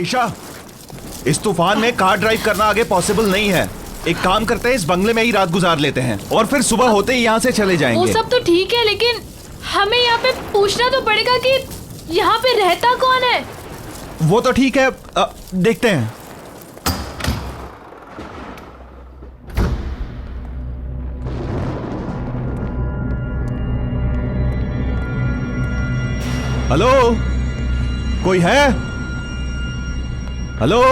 ईशा, इस तूफान में कार ड्राइव करना आगे पॉसिबल नहीं है। एक काम करते हैं, इस बंगले में ही रात गुजार लेते हैं और फिर सुबह होते ही यहाँ से चले जाएंगे। वो सब तो ठीक है, लेकिन हमें यहाँ पे पूछना तो पड़ेगा कि यहाँ पे रहता कौन है। वो तो ठीक है, देखते हैं। हेलो, कोई है? हेलो,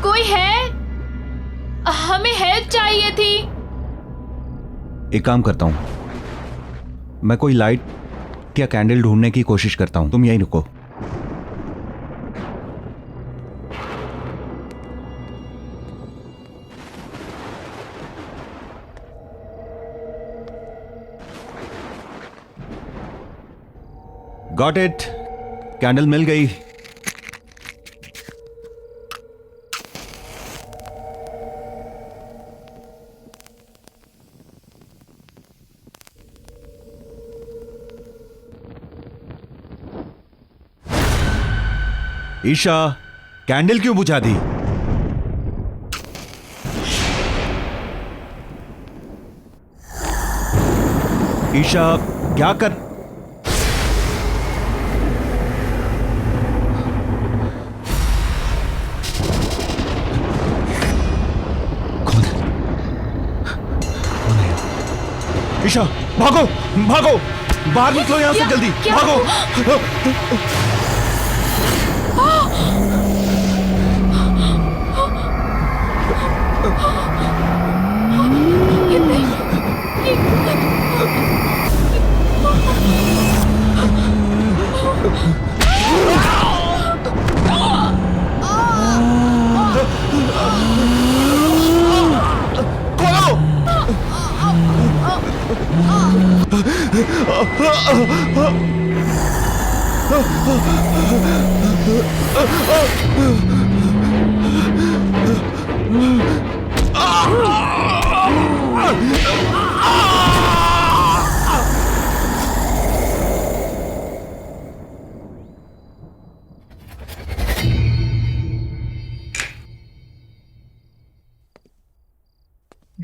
कोई है? हमें हेल्प चाहिए थी। एक काम करता हूं, मैं कोई लाइट या कैंडल ढूंढने की कोशिश करता हूं, तुम यहीं रुको। गॉट इट, कैंडल मिल गई। ईशा, कैंडल क्यों बुझा दी? ईशा, क्या कर? कौन है? ईशा, भागो भागो, बाहर निकलो यहां से, जल्दी भागो।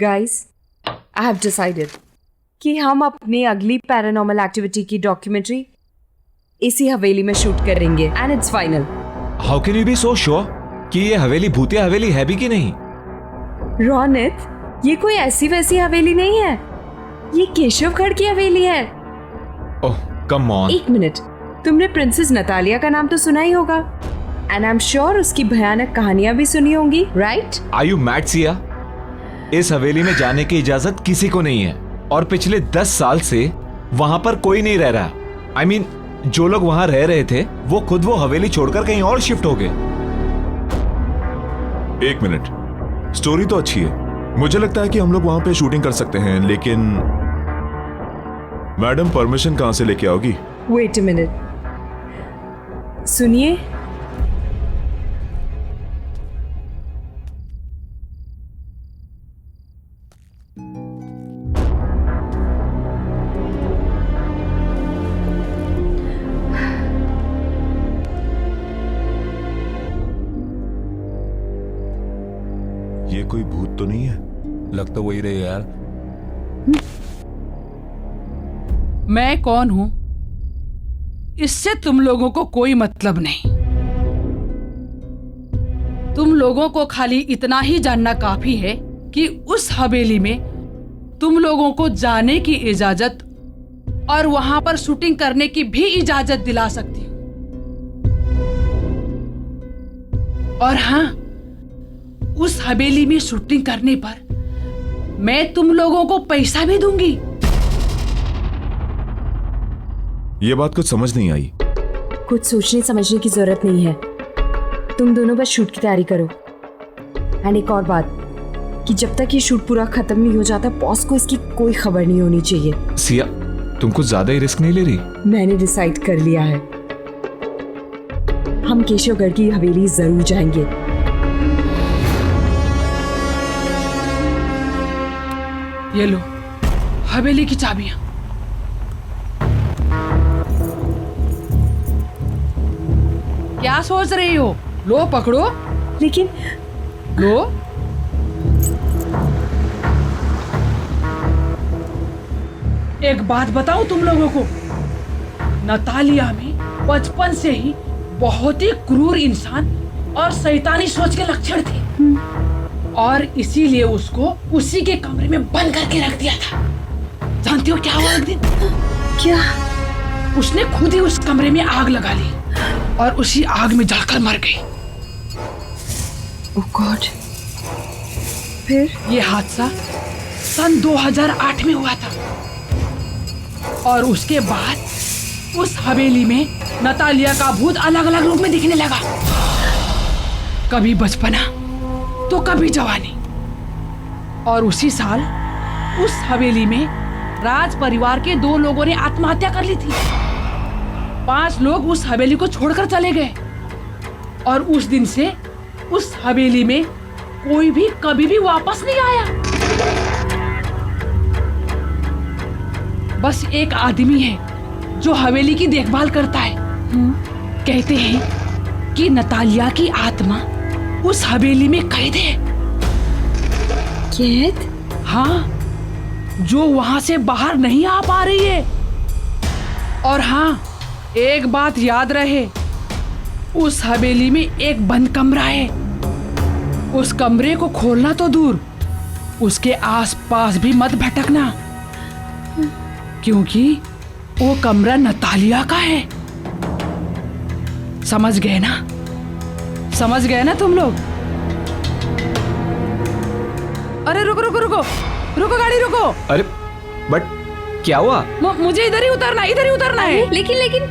Guys, I have decided कि हम अपनी अगली पैरानॉर्मल एक्टिविटी की डॉक्यूमेंट्री इसी हवेली में शूट करेंगे and it's final. How can you be so sure कि ये हवेली भूतिया हवेली है भी कि नहीं? रोनित, ये कोई ऐसी वैसी हवेली नहीं है, ये केशवगढ़ की हवेली है। ओह कम ऑन। एक मिनट, तुमने प्रिंसेस नतालिया का नाम तो सुना ही होगा एंड आई एम श्योर उसकी भयानक कहानियां भी सुनी होंगी, right? Are you mad Siya? इस हवेली में जाने की इजाजत किसी को नहीं है और पिछले 10 साल से वहां पर कोई नहीं रह रहा। I mean, जो लोग वहां रह रहे थे वो खुद वो हवेली छोड़कर कहीं और शिफ्ट हो गए। एक मिनट, स्टोरी तो अच्छी है, मुझे लगता है कि हम लोग वहां पे शूटिंग कर सकते हैं, लेकिन मैडम परमिशन कहां से लेके आओगी? वेट अ मिनट, सुनिए। ये कोई भूत तो नहीं है? लग तो वही रहे यार। मैं कौन हूं इससे तुम लोगों को कोई मतलब नहीं। तुम लोगों को खाली इतना ही जानना काफी है कि उस हवेली में तुम लोगों को जाने की इजाजत और वहां पर शूटिंग करने की भी इजाजत दिला सकती हूं। और हां, उस हवेली में शूटिंग करने पर मैं तुम लोगों को पैसा भी दूंगी। ये बात कुछ समझ नहीं आई। कुछ सोचने समझने की जरूरत नहीं है, तुम दोनों बस शूट की तैयारी करो। एंड एक और बात कि जब तक ये शूट पूरा खत्म नहीं हो जाता, बॉस को इसकी कोई खबर नहीं होनी चाहिए। सिया, तुम कुछ ज्यादा ही रिस्क नहीं ले रही? मैंने डिसाइड कर लिया है, हम केशवगढ़ की हवेली जरूर जाएंगे। ये लो हवेली की चाबियां। क्या सोच रही हो? लो पकड़ो, लेकिन लो। एक बात बताऊं तुम लोगों को, नतालिया में बचपन से ही बहुत ही क्रूर इंसान और शैतानी सोच के लक्षण थे, और इसीलिए उसको उसी के कमरे में बंद करके रख दिया था। जानती हो क्या हुआ एक दिन? क्या? उसने खुद ही उस कमरे में आग लगा ली और उसी आग में जलकर मर गई। ओह गॉड। फिर? ये हादसा सन 2008 में हुआ था, और उसके बाद उस हवेली में नतालिया का भूत अलग अलग रूप में दिखने लगा। कभी बचपना तो कभी जवानी। और उसी साल उस हवेली में राज परिवार के 2 लोगों ने आत्महत्या कर ली थी। 5 लोग उस हवेली को छोड़कर चले गए, और उस दिन से उस हवेली में कोई भी कभी भी वापस नहीं आया। बस एक आदमी है जो हवेली की देखभाल करता है। कहते हैं कि नतालिया की आत्मा उस हवेली में कैद है। कैद? हाँ, जो वहां से बाहर नहीं आ पा रही है। और हाँ, एक बात याद रहे, उस हवेली में एक बंद कमरा है। उस कमरे को खोलना तो दूर, उसके आसपास भी मत भटकना, क्योंकि वो कमरा नतालिया का है। समझ गए ना? समझ गए ना तुम लोग? अरे रुको रुको रुको रुको, गाड़ी रुको। अरे बट क्या हुआ? मुझे इधर ही उतरना है। लेकिन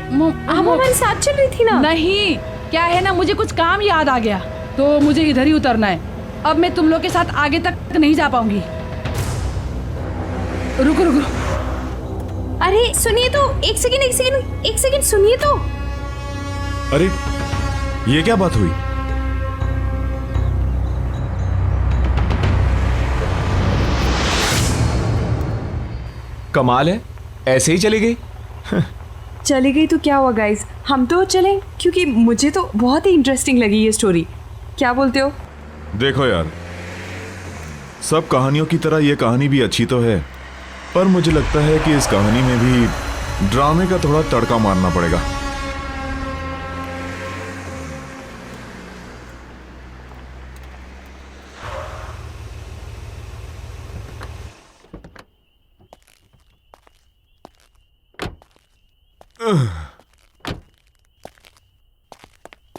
हम हमारे साथ चल रही थी ना। नहीं, क्या है ना, मुझे कुछ काम याद आ गया, तो मुझे इधर ही उतरना है। अब मैं तुम लोग के साथ आगे तक नहीं जा पाऊंगी। रुको रुको। अरे सुनिए तो, एक सेकंड सुनिए तो। अरे ये क्या बात हुई? कमाल है, ऐसे ही चली गई। चली गई तो क्या हुआ गाइस, हम तो चलें, क्योंकि मुझे तो बहुत ही इंटरेस्टिंग लगी ये स्टोरी। क्या बोलते हो? देखो यार, सब कहानियों की तरह ये कहानी भी अच्छी तो है, पर मुझे लगता है कि इस कहानी में भी ड्रामे का थोड़ा तड़का मारना पड़ेगा।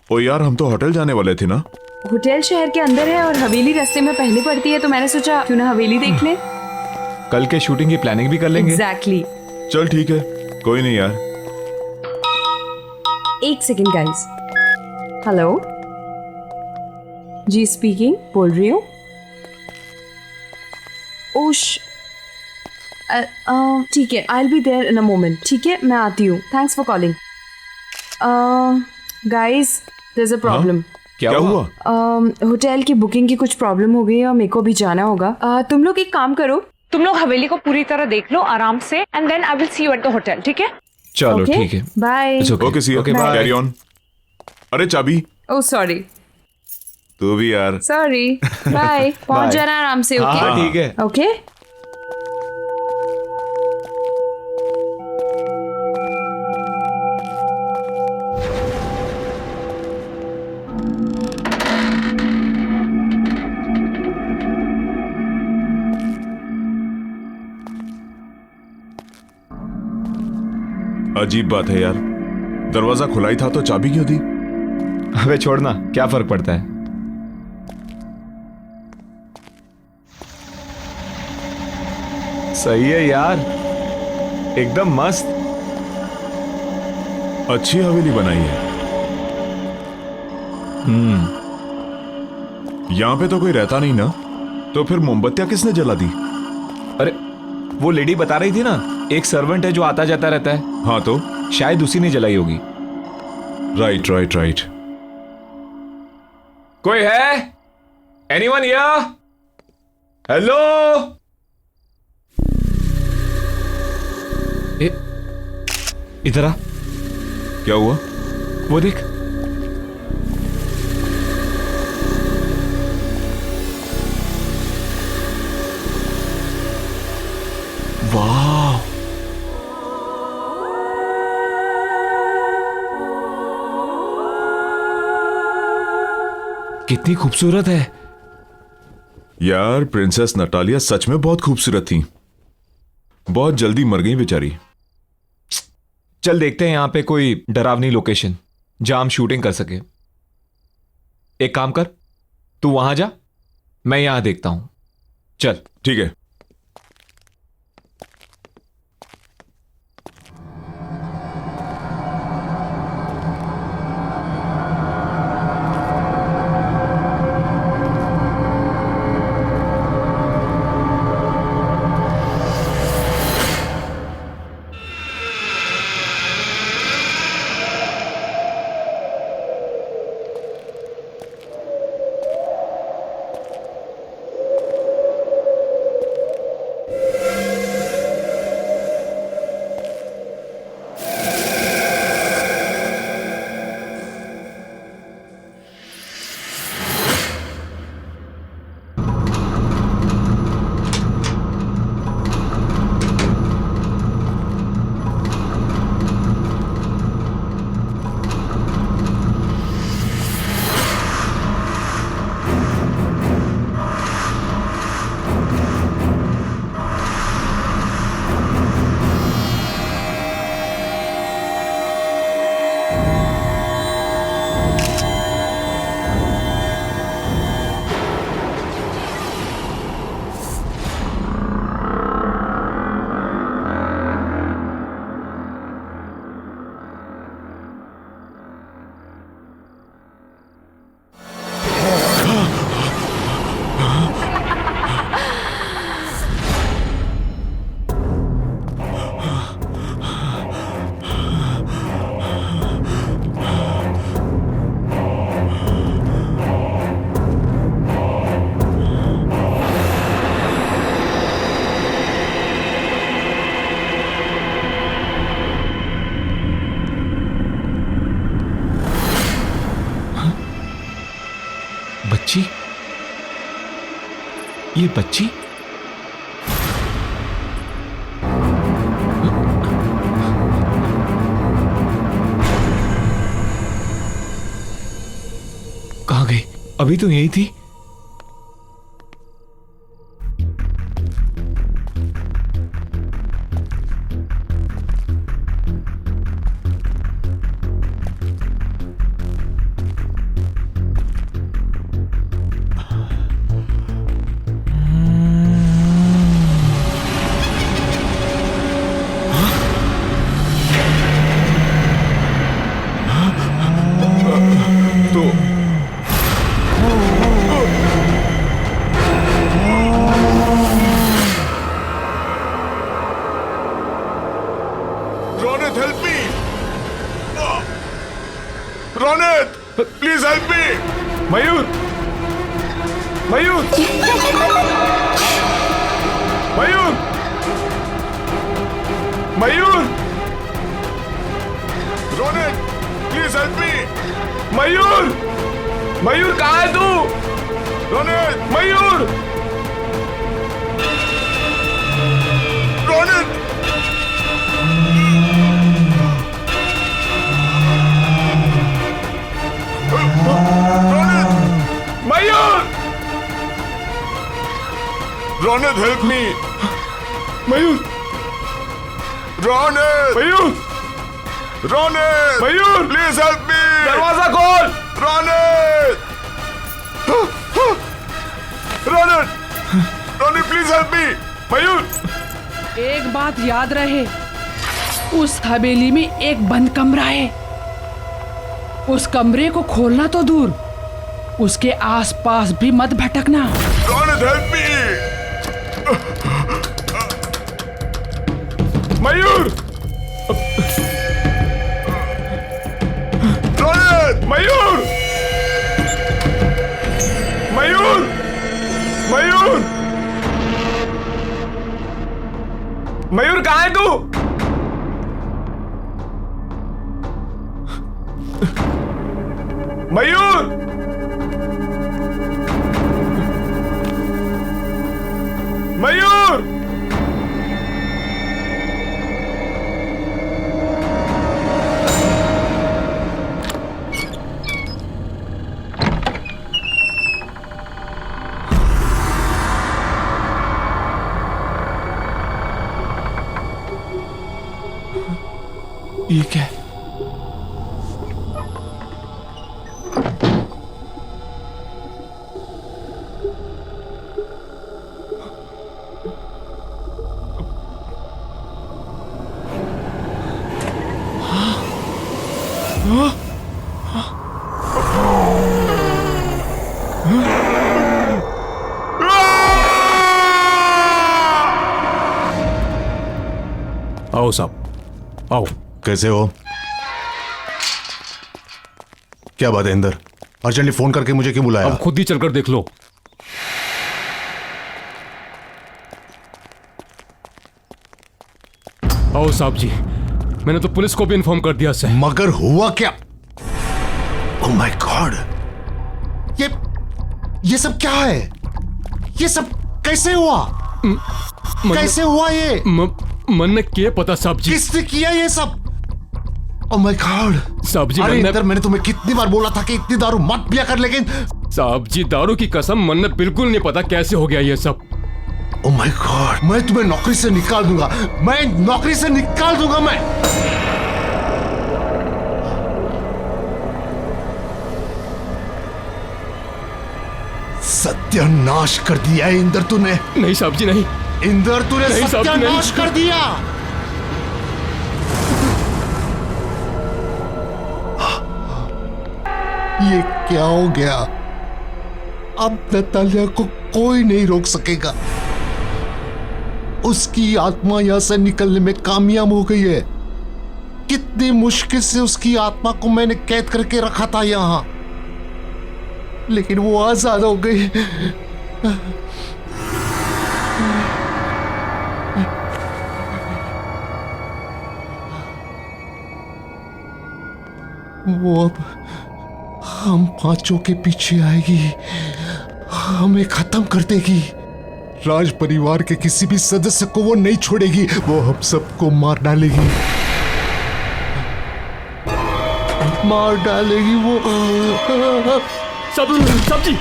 ओ यार, हम तो होटल जाने वाले थे ना। होटल शहर के अंदर है और हवेली रास्ते में पहले पड़ती है, तो मैंने सोचा क्यों ना हवेली देख लें। कल के शूटिंग की प्लानिंग भी कर लेंगे। एग्जैक्टली। चल ठीक है, कोई नहीं यार। एक सेकंड गाइस। हेलो जी, स्पीकिंग, बोल रही हूँ। ओश, ठीक है, I will be there in a moment. ठीक है, मैं आती हूँ। Thanks for calling. Guys, there is a problem. क्या हुआ? होटल की बुकिंग की कुछ प्रॉब्लम हो गई है और मेरे को भी जाना होगा। तुम लोग एक काम करो, तुम लोग हवेली को पूरी तरह देख लो आराम से, and then I will see you at the hotel. ठीक है? चलो ठीक है, bye. Okay see, Okay, bye. Carry on. अरे चाबी। Oh sorry. तू भी यार। सॉरी। बाय। पहुंच Bye. जाना आराम से। ओके हाँ ठीक है। ओके। अजीब बात है यार, दरवाजा खुला ही था तो चाबी क्यों दी? अबे छोड़ना, क्या फर्क पड़ता है। सही है यार, एकदम मस्त। अच्छी हवेली बनाई है। यहाँ पे तो कोई रहता नहीं ना, तो फिर मोमबत्तियां किसने जला दी? अरे वो लेडी बता रही थी ना, एक सर्वेंट है जो आता जाता रहता है। हाँ तो शायद उसी ने जलाई होगी। Right right right. कोई है? Anyone here? हेलो? इधर आ। क्या हुआ? वो देख। कितनी खूबसूरत है। यार प्रिंसेस नटालिया सच में बहुत खूबसूरत थी। बहुत जल्दी मर गई बेचारी। चल देखते हैं यहां पे कोई डरावनी लोकेशन जहां हम शूटिंग कर सके। एक काम कर, तू वहां जा, मैं यहां देखता हूं। चल। ठीक है। बच्ची, ये बच्ची कहां गई? अभी तो यही थी। Ronit, help me! Ronit, please help me! Mayur, Mayur, Mayur, Mayur, Ronit, please help me! मयूर, मयूर कहाँ है तू? Ronit, Mayur, Ronit! Mayur, Ronit, help me! Mayur, Ronit! Mayur, Ronit! Mayur, Please help me! दरवाजा खोल। Ronit! Ronit! Ronit, please help me! मयूर, एक बात याद रहे, उस हवेली में एक बंद कमरा है। उस कमरे को खोलना तो दूर, उसके आसपास भी मत भटकना। Ronit, help me! मयूर, Ronit! मयूर, मयूर, मयूर, मयूर कहाँ है तू? मयूर, मयूर, ये क्या है? आओ साहब, आओ। कैसे हो? क्या बात है इंदर? अर्जेंटली फोन करके मुझे क्यों बुलाया? अब खुद ही चलकर देख लो। आओ साहब जी, मैंने तो पुलिस को भी इन्फॉर्म कर दिया सर। मगर हुआ क्या? ओह माय गॉड, ये सब क्या है? ये सब कैसे हुआ? कैसे हुआ ये? मन ने क्या पता साहब जी? किसने किया ये सब? ओह माय गॉड साहब जी, अरे इंदर, मैंने तुम्हें कितनी बार बोला था कि इतनी दारू मत पिया कर, लेकिन साहब जी दारू की कसम, मन ने बिल्कुल नहीं पता कैसे हो गया ये सब। ओह माय गॉड, मैं तुम्हें नौकरी से निकाल दूंगा, मैं नौकरी से निकाल दूंगा मैं। सत्यानाश कर दिया है इंदर तूने। नहीं साहब जी नहीं। इंदर तूने नहीं साहब जी, सत्यानाश नहीं। कर दिया। ये क्या हो गया? अब नतालिया को कोई नहीं रोक सकेगा। उसकी आत्मा यहां से निकलने में कामयाब हो गई है। कितनी मुश्किल से उसकी आत्मा को मैंने कैद करके रखा था यहां, लेकिन वो आजाद हो गई। वो अब हम पांचों के पीछे आएगी, हमें खत्म कर देगी। राज परिवार के किसी भी सदस्य को वो नहीं छोड़ेगी, वो हम सबको मार डालेगी, मार डालेगी वो। साहब जी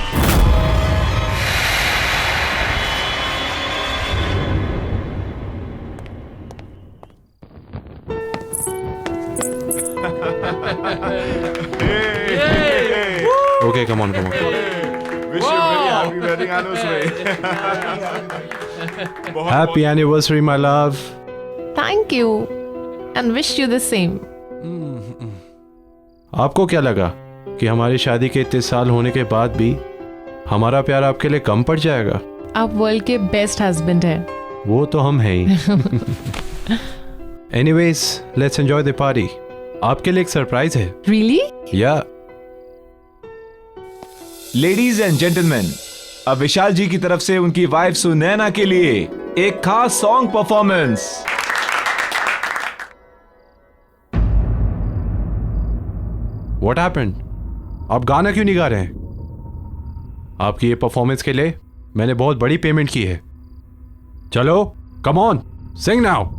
Okay, come on. Wish you very happy wedding anniversary. Happy anniversary, my love. Thank you and wish you the same. आपको क्या लगा कि हमारी शादी के इतने साल होने के बाद भी हमारा प्यार आपके लिए कम पड़ जाएगा? आप वर्ल्ड के बेस्ट हस्बैंड हैं। वो तो हम हैं ही। Anyways, let's enjoy the party. आपके लिए एक सरप्राइज है। Really? या लेडीज एंड जेंटलमैन, अब विशाल जी की तरफ से उनकी वाइफ सुनैना के लिए एक खास सॉन्ग परफॉर्मेंस। What happened? आप गाना क्यों नहीं गा रहे हैं? आपकी ये परफॉर्मेंस के लिए मैंने बहुत बड़ी पेमेंट की है। चलो, come on, sing now.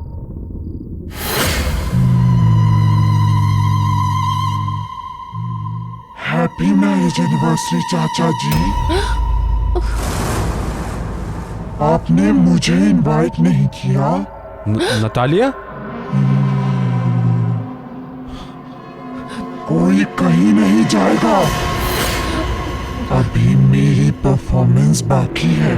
Happy marriage anniversary चाचा जी। आपने मुझे इनवाइट नहीं किया। नतालिया, कोई कहीं नहीं जाएगा, अभी मेरी परफॉर्मेंस बाकी है।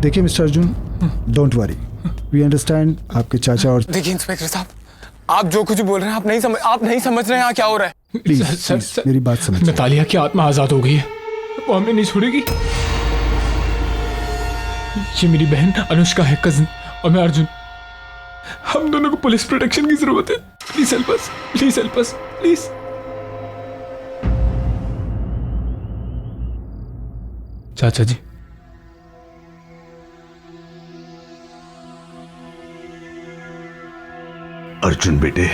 देखिए mister Arjun, don't worry, we understand आपके चाचा और। देखिए इंस्पेक्टर साहब, आप जो कुछ बोल रहे हैं आप नहीं समझ रहे हैं यहाँ क्या हो रहा है। प्लीज मेरी बात समझिए। नतालिया की आत्मा आजाद हो गई है, वो हमें नहीं छोड़ेगी। ये मेरी बहन अनुष्का है, कजिन, और मैं अर्जुन। हम दोनों को पुलिस प्रोटेक्शन की जरूरत है। Please help us, please help us, please. चाचा जी, अर्जुन बेटे,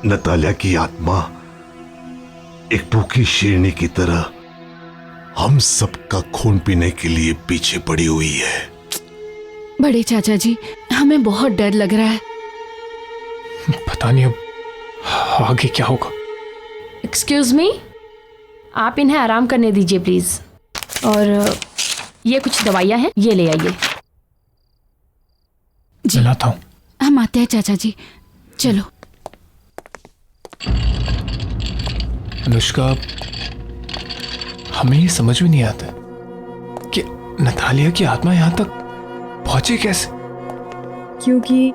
नतालिया की आत्मा एक भूखी शेरनी की तरह हम सबका खून पीने के लिए पीछे पड़ी हुई है। बड़े चाचा जी, हमें बहुत डर लग रहा है। पता नहीं अब आगे क्या होगा। एक्सक्यूज मी, आप इन्हें आराम करने दीजिए प्लीज। और ये कुछ दवाइयाँ हैं, ये ले आइए। मैं लाता हूँ। हम आते हैं चाचा जी, चलो। अनुष्का, हमें ये समझ में नहीं आता कि नतालिया की आत्मा यहाँ तक पहुंची कैसे। क्योंकि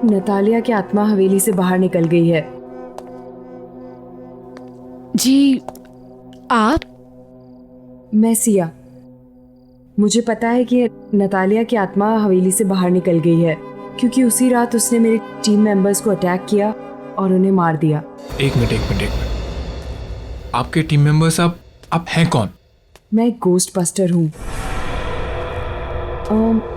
नतालिया की आत्मा हवेली से बाहर निकल गई है। जी, आप? मैं सिया। मुझे पता है कि नतालिया की आत्मा हवेली से बाहर निकल गई है क्योंकि उसी रात उसने मेरे टीम मेंबर्स को अटैक किया और उन्हें मार दिया। एक मिनट। आपके टीम मेंबर्स आप हैं कौन? मैं एक गोस्ट बस्टर हूँ।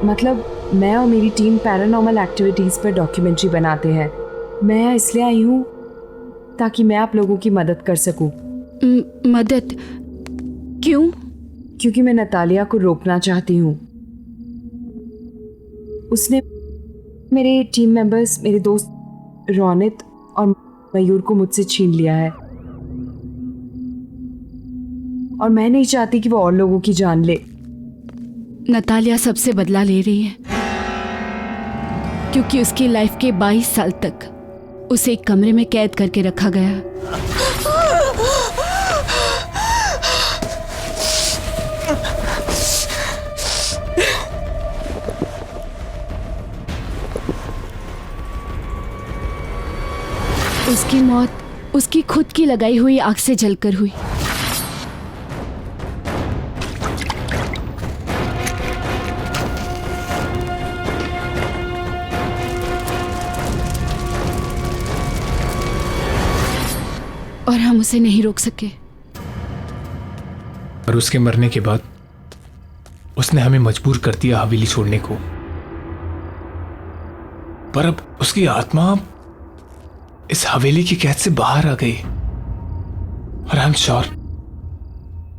मतलब मैं और मेरी टीम पैरानॉर्मल एक्टिविटीज़ पर डॉक्यूमेंट्री बनाते हैं। मैं यहाँ इसलिए आई हूँ ताकि मैं आप लोगों की मदद कर सकूँ। मदद? क्यों? क्योंकि मैं नतालिया को रोकना चाहती हूँ। उसने मेरे टीम मेंबर्स, मेरे दोस्त रोनित और मयूर को मुझसे छीन लिया है और मैं नहीं चाहती कि वो और लोगों की जान ले। नतालिया सबसे बदला ले रही है क्योंकि उसकी लाइफ के 22 साल तक उसे एक कमरे में कैद करके रखा गया। उसकी मौत उसकी खुद की लगाई हुई आग से जलकर हुई। और हम उसे नहीं रोक सके। और उसके मरने के बाद उसने हमें मजबूर कर दिया हवेली छोड़ने को। पर अब उसकी आत्मा इस हवेली की कैद से बाहर आ गई और आई एम श्योर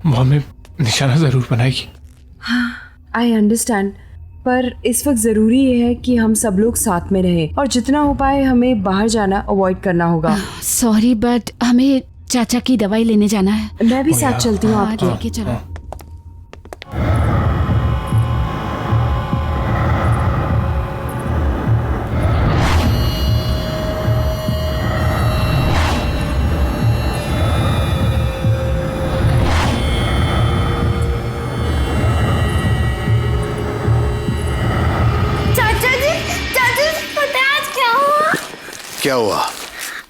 वो हमें निशाना जरूर बनाएगी। आई अंडरस्टैंड, पर इस वक्त ज़रूरी ये है कि हम सब लोग साथ में रहें और जितना हो पाए हमें बाहर जाना अवॉइड करना होगा। सॉरी, बट हमें चाचा की दवाई लेने जाना है। मैं भी साथ चलती हूँ आपके। लेके चलो। क्या हुआ?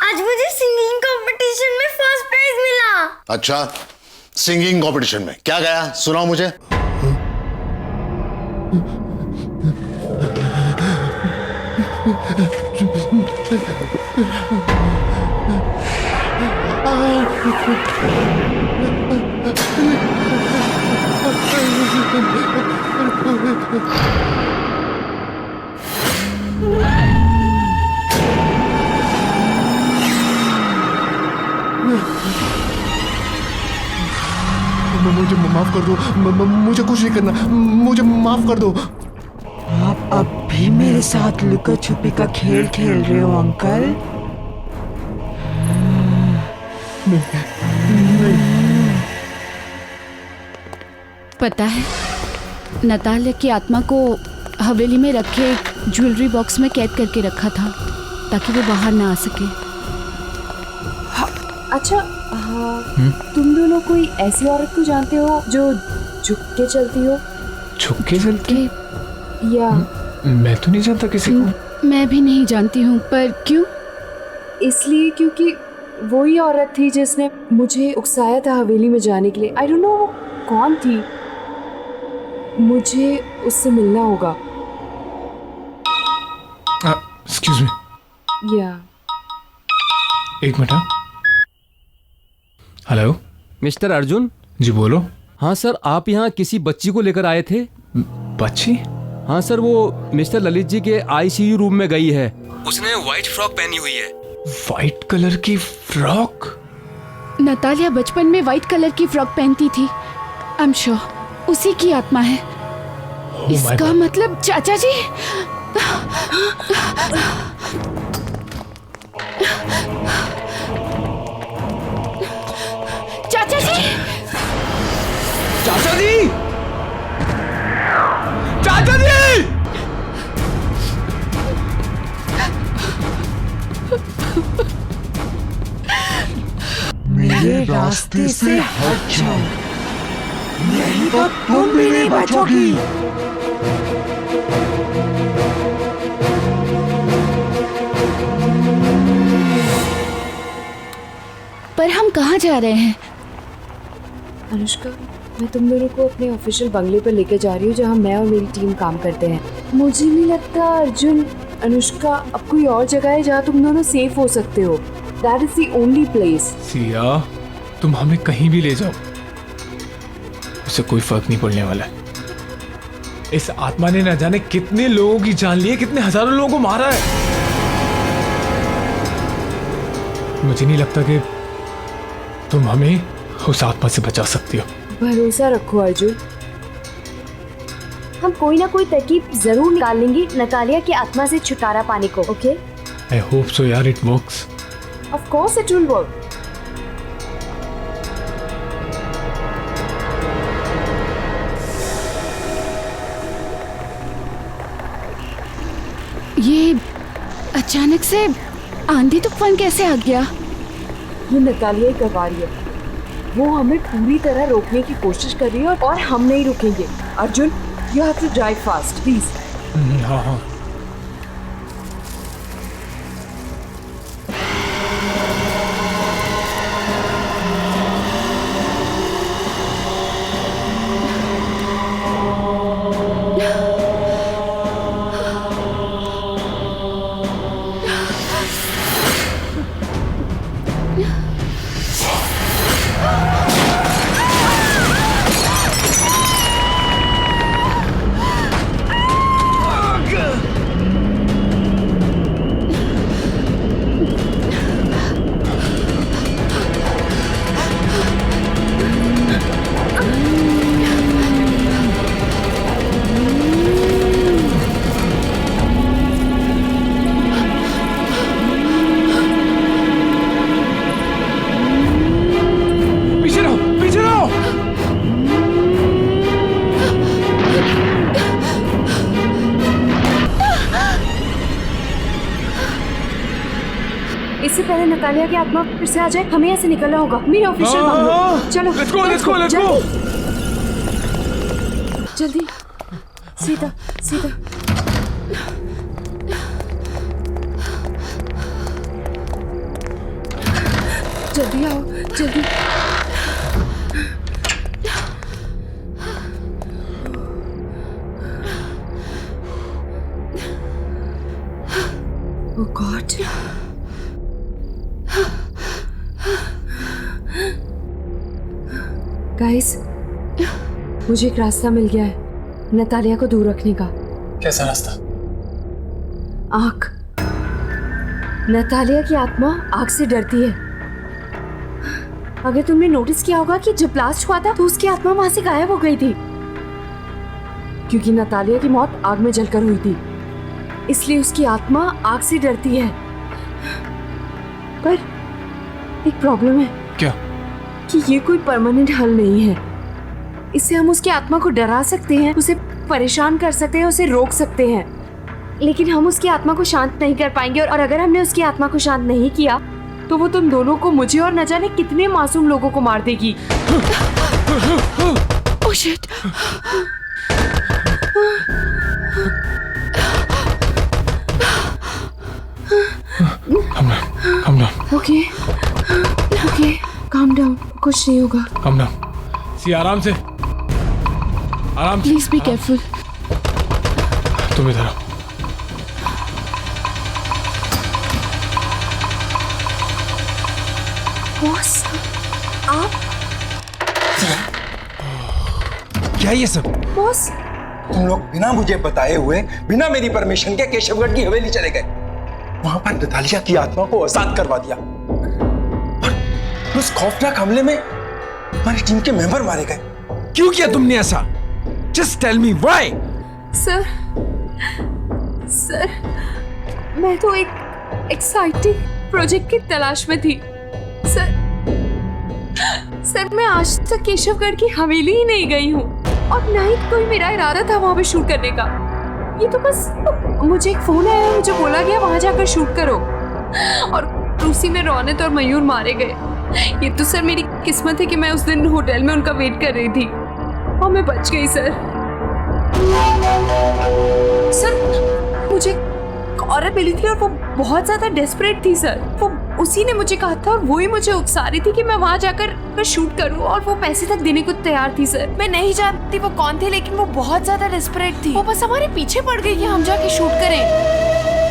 आज मुझे सिंगिंग कंपटीशन में फर्स्ट प्राइज मिला। अच्छा, सिंगिंग कंपटीशन में क्या गया? सुनाओ मुझे। मुझे माफ कर दो। मुझे कुछ नहीं करना। मुझे माफ कर दो। आप अब भी मेरे साथ लुका छुपी का खेल खेल रहे हो अंकल? पता है, नतालिया की आत्मा को हवेली में रखे एक ज्वेलरी बॉक्स में कैद करके रखा था ताकि वो बाहर ना आ सके। अच्छा, तुम दोनों कोई ऐसी औरत को जानते हो जो झुक के चलती हो? झुक के चलती? या मैं तो नहीं जानता किसी को। मैं भी नहीं जानती हूँ, पर क्यों? इसलिए क्योंकि वही औरत थी जिसने मुझे उकसाया था हवेली में जाने के लिए। आई डोंट नो वो कौन थी। मुझे उससे मिलना होगा। Excuse me. या एक मिनट। Hello mister Arjun. जी बोलो। हाँ सर, आप यहाँ किसी बच्ची को लेकर आए थे। बच्ची? हाँ सर, वो मिस्टर ललित जी के आईसीयू रूम में गई है। उसने व्हाइट फ्रॉक पहनी हुई है। व्हाइट कलर की फ्रॉक? नतालिया बचपन में व्हाइट कलर की फ्रॉक पहनती थी। आई एम श्योर उसी की आत्मा है। इसका मतलब चाचा जी। चाचा जी! चाचा जी! चाचा जी! मेरे रास्ते से हट जाओ, नहीं तो तुम भी नहीं बचोगी। पर हम कहाँ जा रहे हैं? अनुष्का, मैं तुम दोनों को अपने ऑफिशियल बंगले पर लेकर जा रही हूँ जहाँ मैं और मेरी टीम काम करते हैं। मुझे नहीं लगता अर्जुन, अनुष्का, अब कोई और जगह है जहाँ तुम दोनों सेफ हो सकते हो। That is the only place. Siya, तुम हमें कहीं भी ले जाओ, उससे कोई फर्क नहीं पड़ने वाला है। इस आत्मा ने न जाने कितने लोगों की जान ली है, कितने हजारों लोगों को मारा है। मुझे नहीं लगता कि तुम हमें उस आत्मा से बचा सकती हो। भरोसा रखो अर्जुन, हम कोई ना कोई तरकीब जरूर निकाल लेंगे नतालिया की आत्मा से छुटकारा पाने को। ओके? आई होप सो यार, it works. Of course it will work. ये अचानक से आंधी तूफान कैसे आ गया? ये नतालिया ही करवा रही है। वो हमें पूरी तरह रोकने की कोशिश कर रही है और हम नहीं रुकेंगे। Arjun, you have to drive fast, please. हाँ हाँ। इससे पहले नतालिया की आत्मा फिर से आ जाए, हमें यहाँ से निकलना होगा। मेरे ऑफिशियल बंगलो। चलो, लेट्स गो। जल्दी, सीधा सीधा। जल्दी आओ, जल्दी। Oh God. गाइस, मुझे एक रास्ता मिल गया है नतालिया को दूर रखने का। कैसा रास्ता? आग। नतालिया की आत्मा आग से डरती है। अगर तुमने नोटिस किया होगा कि जब ब्लास्ट हुआ था तो उसकी आत्मा वहां से गायब हो गई थी, क्योंकि नतालिया की मौत आग में जलकर हुई थी, इसलिए उसकी आत्मा आग से डरती है। पर एक प्रॉब्लम है। क्या? कि ये कोई परमानेंट हल नहीं है। इससे हम उसकी आत्मा को डरा सकते हैं, उसे परेशान कर सकते हैं, उसे रोक सकते हैं, लेकिन हम उसकी आत्मा को शांत नहीं कर पाएंगे। और अगर हमने उसकी आत्मा को शांत नहीं किया तो वो तुम दोनों को, मुझे और न जाने कितने मासूम लोगों को मार देगी। Oh shit. Calm down. Okay, calm down, कुछ नहीं होगा। Calm down. सी, आराम से, आराम से। Please be careful. तुम इधर आओ। बॉस, आप? क्या है ये सब? बॉस, तुम लोग बिना मुझे बताए हुए, बिना मेरी परमिशन के केशवगढ़ की हवेली चले गए। वहां पर नतालिया की आत्मा को आजाद करवा दिया और उस खौफनाक हमले में हमारी टीम के मेंबर मारे गए। क्यों किया तुमने ऐसा? Just tell me why. Sir, मैं तो एक एक्साइटिंग प्रोजेक्ट की तलाश में थी। सर, मैं आज तक केशवगढ़ की हवेली ही नहीं गई हूँ और ना ही कोई मेरा इरादा था वहां पे शूट करने का। ये तो बस मुझे एक फोन आया, मुझे बोला गया वहां जाकर शूट करो और उसी में रौनक और मयूर मारे गए। ये तो सर मेरी किस्मत है कि मैं उस दिन होटल में उनका वेट कर रही थी और मैं बच गई। सर, मुझे एक औरत मिली थी और वो बहुत ज्यादा डेस्परेट थी सर। वो उसी ने मुझे कहा था और वो ही मुझे उकसा रही थी कि मैं वहां जाकर शूट करूं और वो पैसे तक देने को तैयार थी सर। मैं नहीं जानती वो कौन थे, लेकिन वो बहुत ज्यादा डेस्परेट थी। वो बस हमारे पीछे पड़ गई कि हम जाके शूट करें।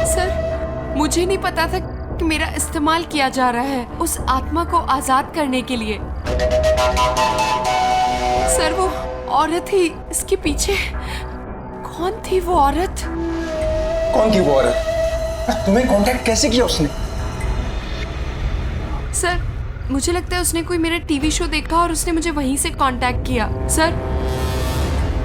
सर, मुझे नहीं पता था कि मेरा इस्तेमाल किया जा रहा है उस आत्मा को आजाद करने के लिए। सर, वो औरत ही इसके पीछे। कौन थी वो औरत? कौन थी वो औरत? तुम्हें कांटेक्ट कैसे किया उसने? सर, मुझे लगता है उसने कोई मेरा टीवी शो देखा और उसने मुझे वहीं से कांटेक्ट किया। सर,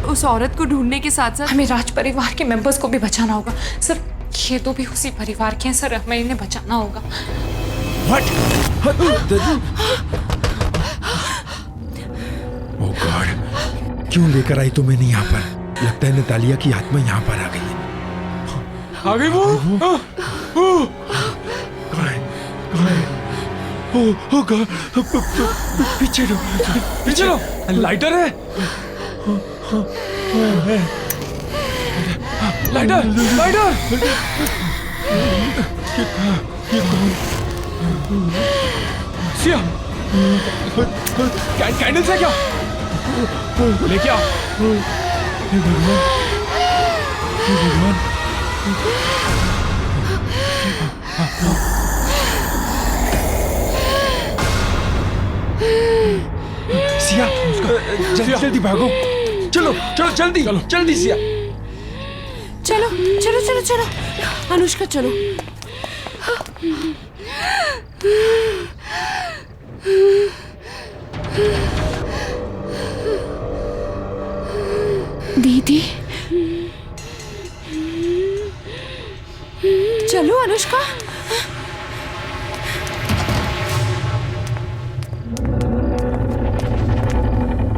उस औरत को ढूंढने के साथ साथ हमें राज परिवार के मेंबर्स को भी बचाना होगा। सर, ये तो भी उसी परिवार के हैं सर, हमें इन्हें बचाना होगा। ओह गॉड, क्यों लेकर आई तुम्हें यहाँ पर? लगता है नतालिया की आत्मा यहाँ पर आ गई है। आ गई वो? ओह गॉड, पीछे लो, लाइटर है। लाइटर। सिया, कैंडल्स है क्या? लेके आ। भगवान। सिया, जल्दी भागो। चलो जल्दी सिया। चलो अनुष्का, चलो। दीदी, चलो अनुष्का।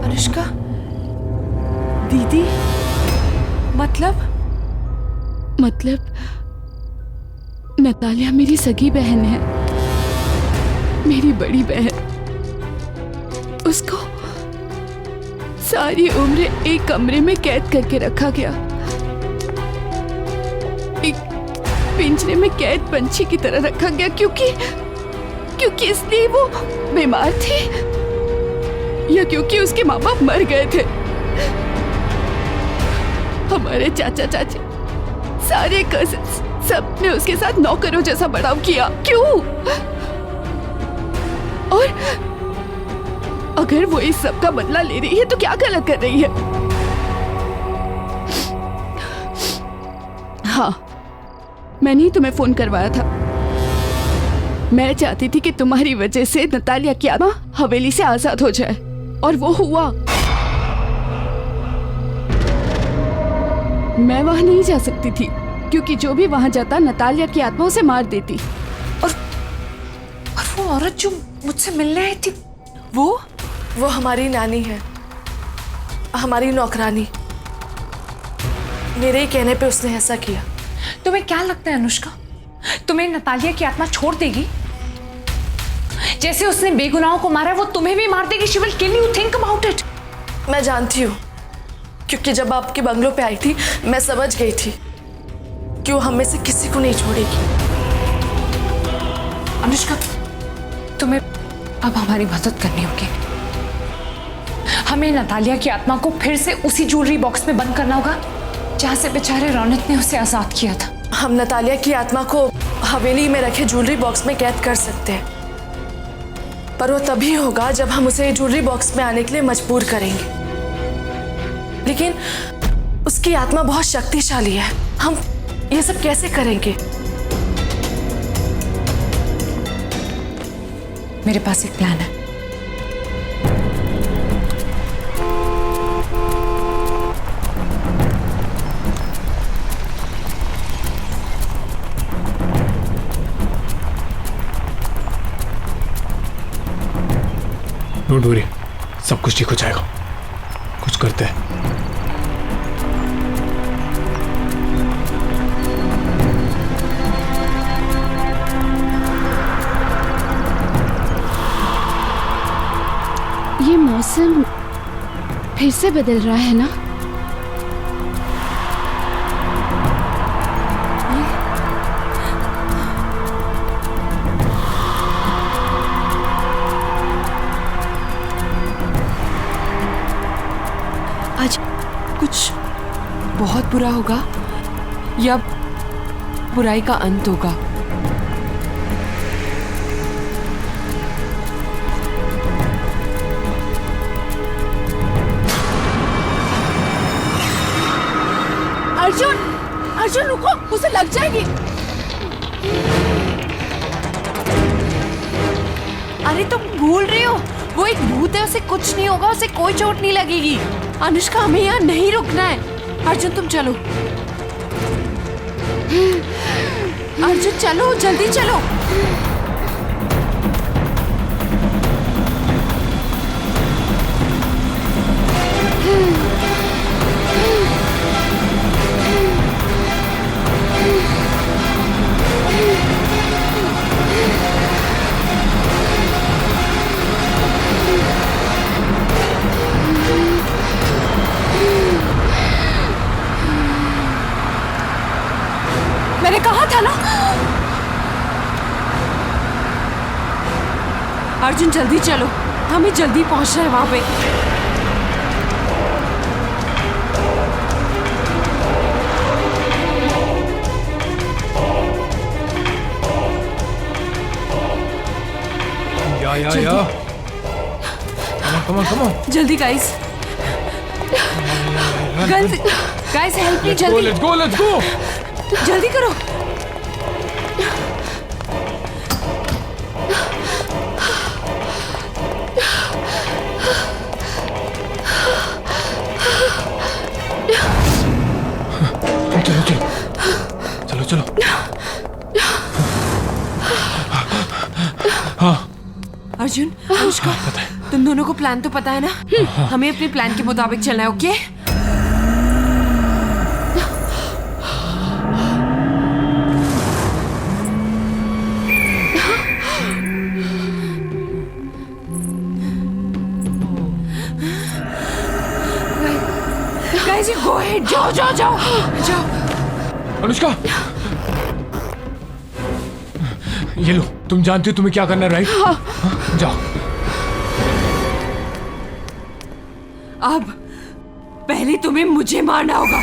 अनुष्का, दीदी, मतलब नतालिया मेरी सगी बहन है, मेरी बड़ी बहन। उसको सारी उम्र एक कमरे में कैद करके रखा गया, एक पिंजरे में कैद पंछी की तरह रखा गया, क्योंकि इसलिए वो बीमार थी या क्योंकि उसके माँ बाप मर गए थे। हमारे चाचा चाची, सारे कजिन्स, सब ने उसके साथ नौकरों जैसा बर्ताव किया। क्यों? और अगर वो इस सब का बदला ले रही है तो क्या गलत कर रही है? हाँ, मैंने ही तुम्हें फोन करवाया था। मैं चाहती थी कि तुम्हारी वजह से नतालिया की आत्मा हवेली से आजाद हो जाए, और वो हुआ। मैं वहां नहीं जा सकती थी क्योंकि जो भी वहां जाता नतालिया की आत्मा उसे मार देती। और वो औरत जो मुझसे मिलने आई थी, वो हमारी नानी है, हमारी नौकरानी। मेरे ही कहने पे उसने ऐसा किया। तुम्हें क्या लगता है अनुष्का, तुम्हें नतालिया की आत्मा छोड़ देगी? जैसे उसने बेगुनाहों को मारा, वो तुम्हें भी मार देगी। She will kill you, think about it. मैं जानती हूँ, क्योंकि जब आपके बंगलों पे आई थी मैं समझ गई थी कि वो हमें से किसी को नहीं छोड़ेगी। अनुष्का, तुम्हें अब हमारी मदद करनी होगी। हमें नतालिया की आत्मा को फिर से उसी ज्वेलरी बॉक्स में बंद करना होगा जहां से बेचारे रौनक ने उसे आजाद किया था। हम नतालिया की आत्मा को हवेली में रखे ज्वेलरी बॉक्स में कैद कर सकते हैं, पर वो तभी होगा जब हम उसे ज्वेलरी बॉक्स में आने के लिए मजबूर करेंगे। लेकिन उसकी आत्मा बहुत शक्तिशाली है। हम ये सब कैसे करेंगे? मेरे पास एक प्लान है। डोंट वरी, सब कुछ ठीक हो जाएगा। कुछ करते हैं। ये मौसम फिर से बदल रहा है ना? आज कुछ बहुत बुरा होगा या बुराई का अंत होगा। अर्जुन, अर्जुन रुको, उसे लग जाएगी। अरे तुम भूल रही हो, वो एक भूत है, उसे कुछ नहीं होगा, उसे कोई चोट नहीं लगेगी। अनुष्का, हमें यहाँ नहीं रुकना है। अर्जुन तुम चलो। अर्जुन चलो, जल्दी चलो। मैंने कहा था ना। अर्जुन जल्दी चलो, हमें जल्दी पहुंचना है वहां पे। या कम ऑन जल्दी गाइस, गाइस हेल्प मी, जल्दी। लेट्स गो जल्दी करो। चलो। हाँ अर्जुन, अनुष्का, तुम दोनों को प्लान तो पता है ना? हमें अपने प्लान के मुताबिक चलना है, okay? Guys, you go ahead. जाओ। अनुष्का, ये लो, तुम जानती हो तुम्हें क्या करना है, राइट? हाँ। जाओ। अब पहले तुम्हें मुझे मारना होगा।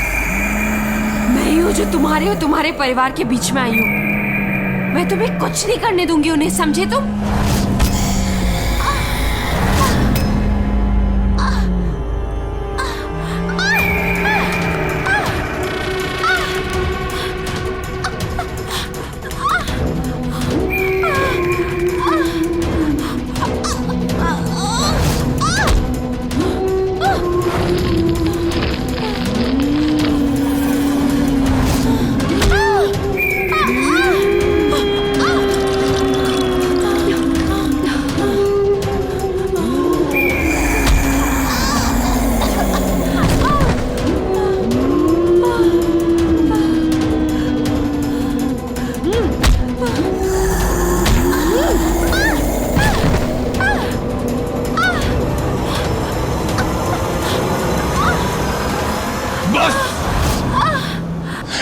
मैं ही हूँ जो तुम्हारे और तुम्हारे परिवार के बीच में आई हूँ। मैं तुम्हें कुछ नहीं करने दूंगी उन्हें, समझे तुम?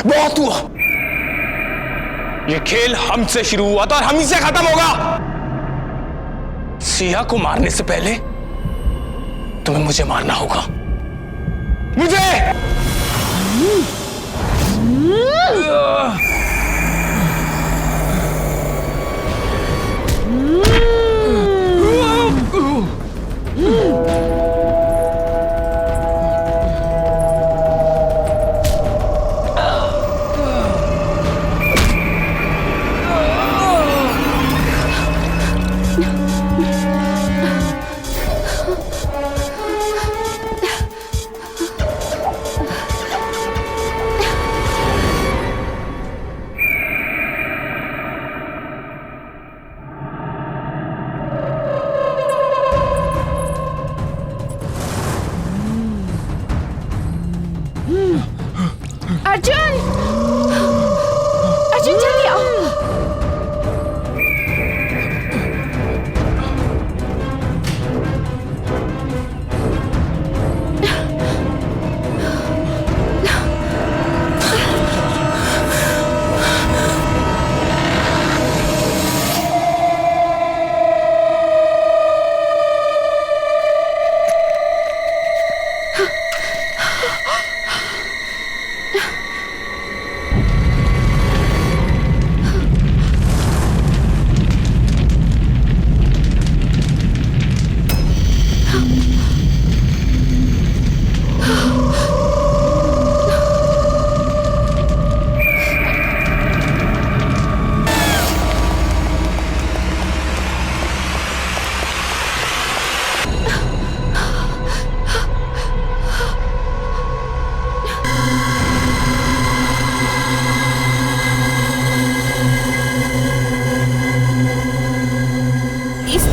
बहुत हुआ। ये खेल हमसे शुरू हुआ था और हम ही से खत्म होगा। सिया को मारने से पहले तुम्हें मुझे मारना होगा। मुझे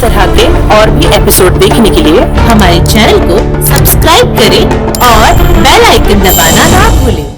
तरह के और भी एपिसोड देखने के लिए हमारे चैनल को सब्सक्राइब करें और बेल आइकन दबाना ना भूलें।